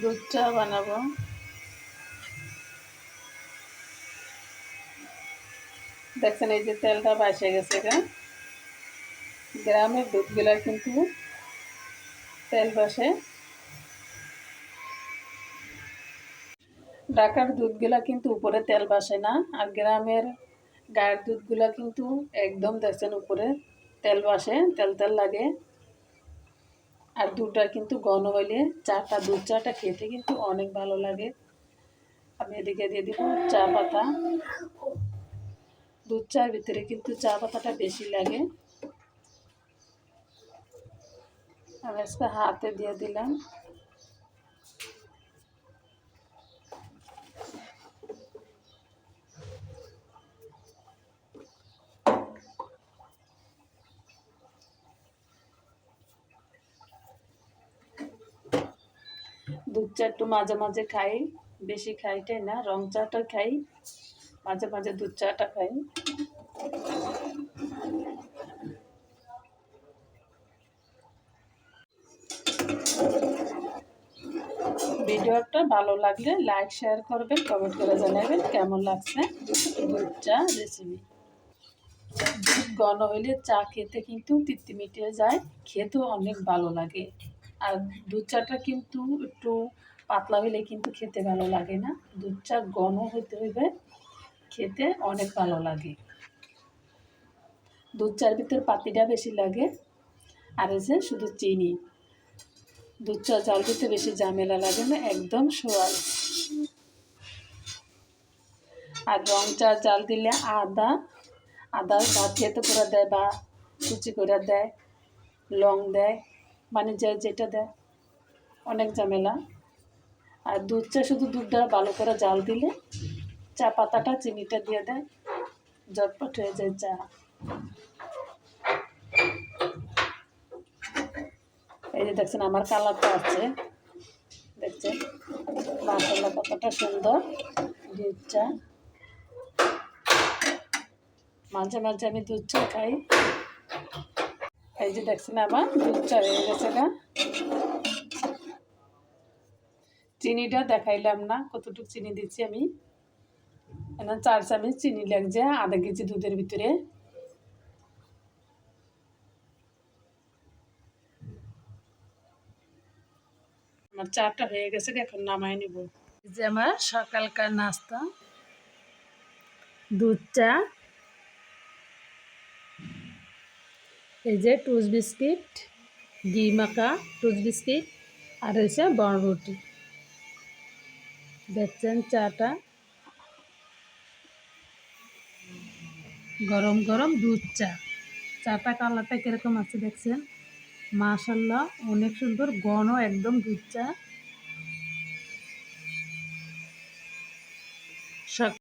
দুধ চা বানাবো। দেখছেন এই যে তেলটা বাইসে গেছে গা। গ্রামের দুধগুলা কিন্তু তেল বাসে, ঢাকার দুধগুলা কিন্তু উপরে তেল বাসে না। আর গ্রামের গায়ের দুধগুলা কিন্তু একদম দেখছেন উপরে তেল বাসে, তেল তেল লাগে। আর দুধটা কিন্তু ঘন হইলে চাটা, দুধ চাটা খেতে কিন্তু অনেক ভালো লাগে। আমি এদিকে দিয়ে দিব চা পাতা। দুধ চার ভিতরে কিন্তু চা পাতাটা বেশি লাগে। আমি আজকে হাতে দিয়ে দিলাম। দুধ চা একটু মাঝে মাঝে খাই, বেশি খাইটাই না, রং চাটা খাই, মাঝে মাঝে দুধ চাটা খাই। ভিডিওটা ভালো লাগলে লাইক শেয়ার করবেন, কমেন্ট করে জানাবেন কেমন লাগছে দুধ চা রেসিপি। দুধ ঘন হইলে চা খেতে কিন্তু তৃপ্তি মিটিয়ে যায়, খেতেও অনেক ভালো লাগে। আর দুধ চাটা কিন্তু একটু পাতলা হইলে কিন্তু খেতে ভালো লাগে না, দুধ চা ঘন হতে হইবে, খেতে অনেক ভালো লাগে। দুধ চার ভিতর পাতিটা বেশি লাগে। আর এই যে শুধু চিনি, দুধ চা জাল দিতে বেশি ঝামেলা লাগে না, একদম সোয়াল। আর রং চা জাল দিলে আদা ভাত খেতে করে দেয় বা কুচি করে দেয়, লং দেয়, মানে যে যেটা দেয়, অনেক ঝামেলা। আর দুধ চা শুধু দুধটা ভালো করে জাল দিলে চা পাতাটা চিনিটা দিয়ে দেয়, ঝটপট হয়ে যায় চা। এই যে দেখছেন আমার কালারটা আছে, দেখছেন মাশাআল্লাহ কতটা সুন্দর দুধ চা। মাঝে মাঝে আমি দুধ চা খাই। এই যে দেখছেন আমার দুধ চা হয়ে গেছে গা। চিনিটা দেখাইলাম না কতটুকু চিনি দিচ্ছি আমি, 4 চামচ চিনি লাগছে আধা কেজি দুধের ভিতরে। আমার চাটা হয়ে গেছে, এখন নামাই নিব। যে আমার সকালকার নাস্তা দুধ চা, এই যে টোস্ট বিস্কিট, ঘি মাখা টোস্ট বিস্কিট, আর হয়েছে বড়রুটি। দেখছেন চাটা, গরম গরম দুধ চা। চাটা কালারটা কীরকম আছে দেখছেন, মাশাআল্লাহ অনেক সুন্দর ঘন একদম দুধ চা।